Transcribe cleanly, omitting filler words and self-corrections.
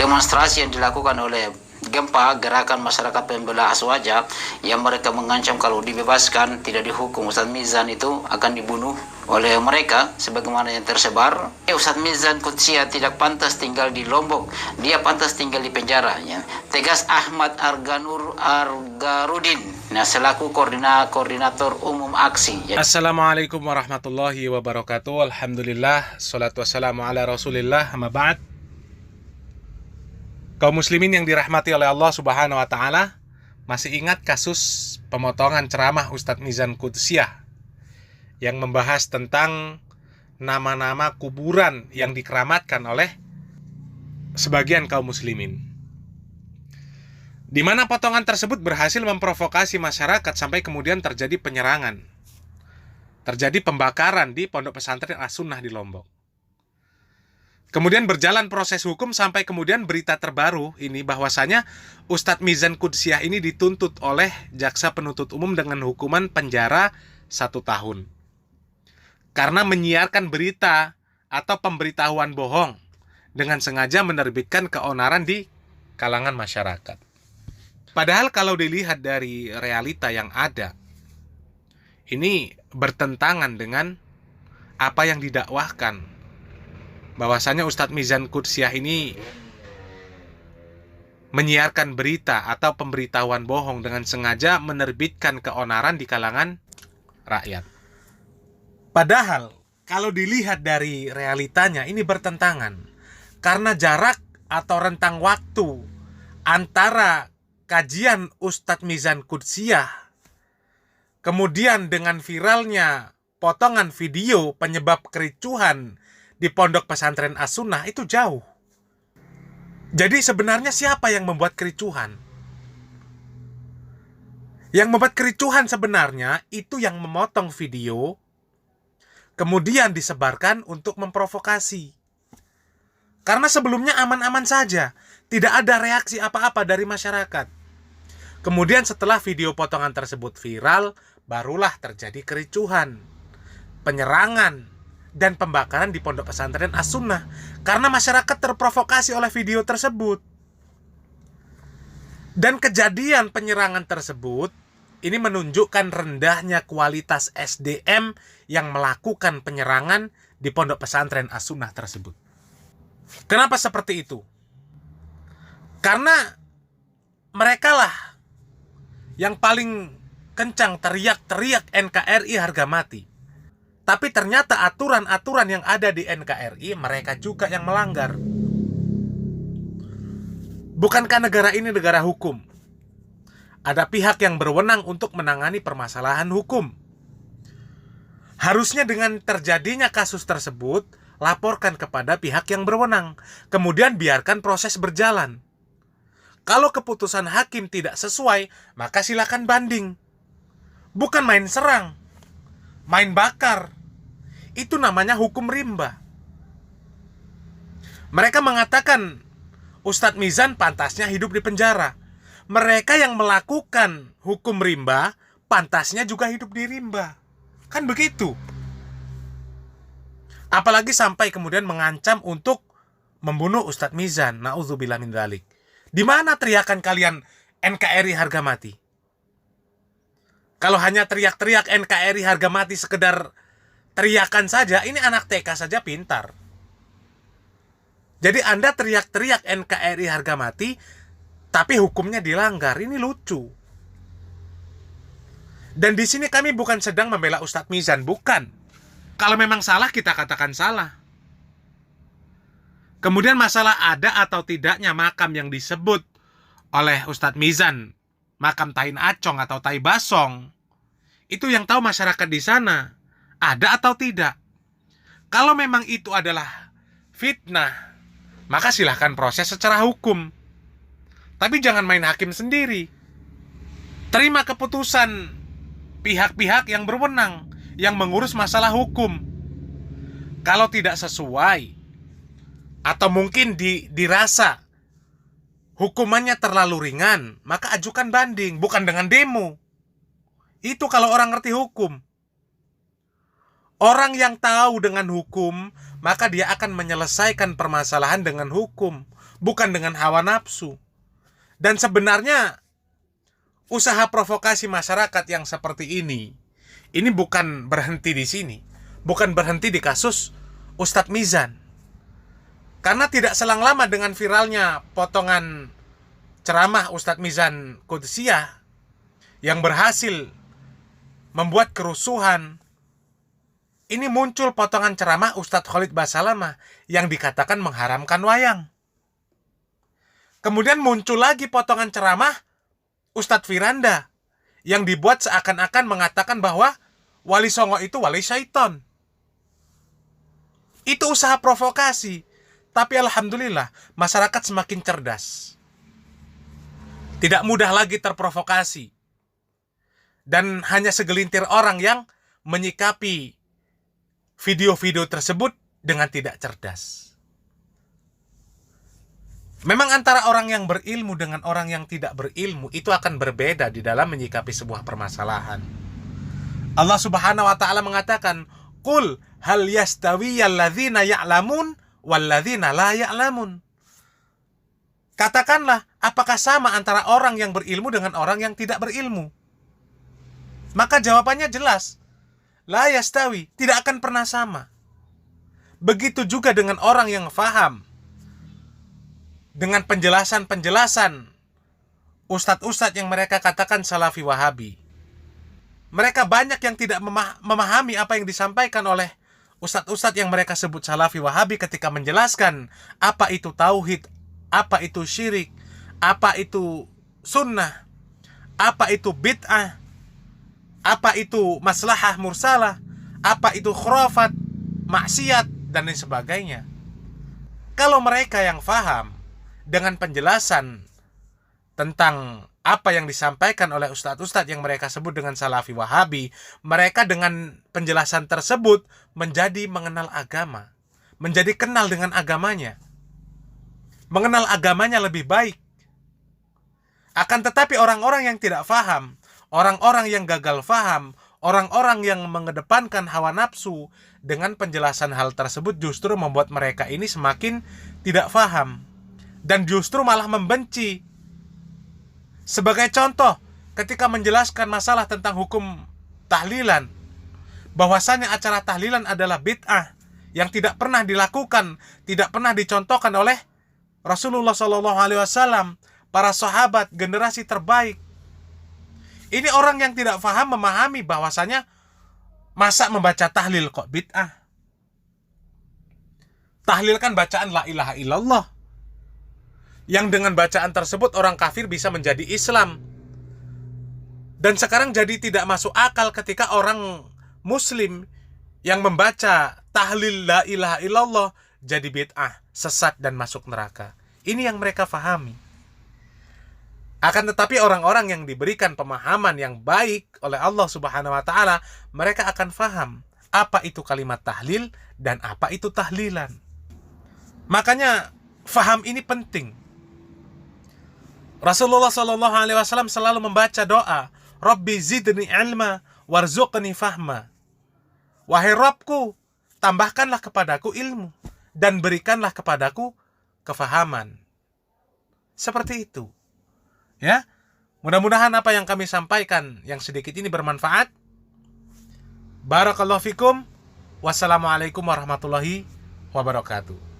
demonstrasi yang dilakukan oleh Gempa, gerakan masyarakat pembela Aswaja, yang mereka mengancam kalau dibebaskan, tidak dihukum, Ustadz Mizan itu akan dibunuh oleh mereka sebagaimana yang tersebar. Ustadz Mizan Qudsiah tidak pantas tinggal di Lombok, dia pantas tinggal di penjara, ya. Tegas Ahmad Argarudin, selaku koordinator umum aksi, ya. Assalamualaikum warahmatullahi wabarakatuh. Alhamdulillah, salatu wassalamu ala rasulillah, amma ba'd. Kaum muslimin yang dirahmati oleh Allah subhanahu wa ta'ala, masih ingat kasus pemotongan ceramah Ustadz Mizan Qudsiah yang membahas tentang nama-nama kuburan yang dikeramatkan oleh sebagian kaum muslimin, di mana potongan tersebut berhasil memprovokasi masyarakat sampai kemudian terjadi penyerangan, terjadi pembakaran di Pondok Pesantren As-Sunnah di Lombok. Kemudian berjalan proses hukum sampai kemudian berita terbaru ini bahwasanya Ustadz Mizan Qudsiah ini dituntut oleh jaksa penuntut umum dengan hukuman penjara 1 tahun karena menyiarkan berita atau pemberitahuan bohong dengan sengaja menerbitkan keonaran di kalangan masyarakat. Padahal kalau dilihat dari realita yang ada, ini bertentangan dengan apa yang didakwahkan, bahwasanya Ustadz Mizan Qudsiah ini menyiarkan berita atau pemberitahuan bohong dengan sengaja menerbitkan keonaran di kalangan rakyat. Padahal kalau dilihat dari realitanya ini bertentangan, karena jarak atau rentang waktu antara kajian Ustadz Mizan Qudsiah kemudian dengan viralnya potongan video penyebab kericuhan di Pondok Pesantren As-Sunnah itu jauh. Jadi sebenarnya siapa yang membuat kericuhan? Yang membuat kericuhan sebenarnya itu yang memotong video, kemudian disebarkan untuk memprovokasi. Karena sebelumnya aman-aman saja, tidak ada reaksi apa-apa dari masyarakat. Kemudian setelah video potongan tersebut viral, barulah terjadi kericuhan, penyerangan, dan pembakaran di Pondok Pesantren As-Sunnah karena masyarakat terprovokasi oleh video tersebut. Dan kejadian penyerangan tersebut ini menunjukkan rendahnya kualitas SDM yang melakukan penyerangan di Pondok Pesantren As-Sunnah tersebut. Kenapa seperti itu? Karena mereka lah yang paling kencang teriak-teriak NKRI harga mati. Tapi ternyata aturan-aturan yang ada di NKRI mereka juga yang melanggar. Bukankah negara ini negara hukum? Ada pihak yang berwenang untuk menangani permasalahan hukum. Harusnya dengan terjadinya kasus tersebut, laporkan kepada pihak yang berwenang. Kemudian biarkan proses berjalan. Kalau keputusan hakim tidak sesuai, maka silakan banding. Bukan main serang, main bakar. Itu namanya hukum rimba. Mereka mengatakan Ustadz Mizan pantasnya hidup di penjara. Mereka yang melakukan hukum rimba pantasnya juga hidup di rimba. Kan begitu. Apalagi sampai kemudian mengancam untuk membunuh Ustadz Mizan. Na'udzubillah min dzalik. Di mana teriakan kalian NKRI harga mati? Kalau hanya teriak-teriak NKRI harga mati sekedar teriakan saja, ini anak TK saja pintar. Jadi Anda teriak-teriak NKRI harga mati, tapi hukumnya dilanggar. Ini lucu. Dan di sini kami bukan sedang membela Ustadz Mizan, bukan. Kalau memang salah, kita katakan salah. Kemudian masalah ada atau tidaknya makam yang disebut oleh Ustadz Mizan, makam Tain Acong atau Tai Basong, itu yang tahu masyarakat di sana. Ada atau tidak? Kalau memang itu adalah fitnah, maka silahkan proses secara hukum. Tapi jangan main hakim sendiri. Terima keputusan pihak-pihak yang berwenang, yang mengurus masalah hukum. Kalau tidak sesuai, atau mungkin dirasa hukumannya terlalu ringan, maka ajukan banding, bukan dengan demo. Itu kalau orang ngerti hukum. Orang yang tahu dengan hukum, maka dia akan menyelesaikan permasalahan dengan hukum. bukan dengan hawa nafsu. Dan sebenarnya usaha provokasi masyarakat yang seperti ini bukan berhenti di sini, bukan berhenti di kasus Ustadz Mizan. Karena tidak selang lama dengan viralnya potongan ceramah Ustadz Mizan Qudusiyah yang berhasil membuat kerusuhan, ini muncul potongan ceramah Ustadz Khalid Basalamah yang dikatakan mengharamkan wayang. Kemudian muncul lagi potongan ceramah Ustadz Firanda yang dibuat seakan-akan mengatakan bahwa Wali Songo itu wali syaiton. Itu usaha provokasi. Tapi alhamdulillah masyarakat semakin cerdas. Tidak mudah lagi terprovokasi. Dan hanya segelintir orang yang menyikapi video-video tersebut dengan tidak cerdas. Memang antara orang yang berilmu dengan orang yang tidak berilmu itu akan berbeda di dalam menyikapi sebuah permasalahan. Allah Subhanahu wa taala mengatakan, "Qul hal yastawiyal ladzina ya'lamun wal ladzina la ya'lamun." Katakanlah, apakah sama antara orang yang berilmu dengan orang yang tidak berilmu? Maka jawabannya jelas. La yastawi, tidak akan pernah sama. Begitu juga dengan orang yang faham dengan penjelasan-penjelasan ustadz-ustadz yang mereka katakan salafi wahabi. Mereka banyak yang tidak memahami apa yang disampaikan oleh ustadz-ustadz yang mereka sebut salafi wahabi ketika menjelaskan apa itu tauhid, apa itu syirik, apa itu sunnah, apa itu bid'ah, apa itu maslahah mursalah, apa itu khurafat, maksiat, dan lain sebagainya. Kalau mereka yang faham dengan penjelasan tentang apa yang disampaikan oleh ustadz-ustadz yang mereka sebut dengan salafi wahabi, mereka dengan penjelasan tersebut menjadi mengenal agama, menjadi kenal dengan agamanya, mengenal agamanya lebih baik. Akan tetapi orang-orang yang tidak faham, orang-orang yang gagal faham, orang-orang yang mengedepankan hawa nafsu, dengan penjelasan hal tersebut justru membuat mereka ini semakin tidak faham dan justru malah membenci. Sebagai contoh, ketika menjelaskan masalah tentang hukum tahlilan, bahwasanya acara tahlilan adalah bid'ah yang tidak pernah dilakukan, tidak pernah dicontohkan oleh Rasulullah SAW, para sahabat, generasi terbaik. Ini orang yang tidak faham memahami bahwasanya masa membaca tahlil kok bid'ah? Tahlil kan bacaan la ilaha illallah, yang dengan bacaan tersebut orang kafir bisa menjadi Islam. Dan sekarang jadi tidak masuk akal ketika orang muslim yang membaca tahlil la ilaha illallah jadi bid'ah, sesat dan masuk neraka. Ini yang mereka fahami. Akan tetapi orang-orang yang diberikan pemahaman yang baik oleh Allah Subhanahu wa taala, mereka akan faham apa itu kalimat tahlil dan apa itu tahlilan. Makanya faham ini penting. Rasulullah SAW selalu membaca doa, Rabbi zidni ilma warzuqni fahma. Wahai Rabbku, tambahkanlah kepadaku ilmu dan berikanlah kepadaku kefahaman. Seperti itu. Ya, mudah-mudahan apa yang kami sampaikan yang sedikit ini bermanfaat. Barakallahu fikum. Wassalamualaikum warahmatullahi wabarakatuh.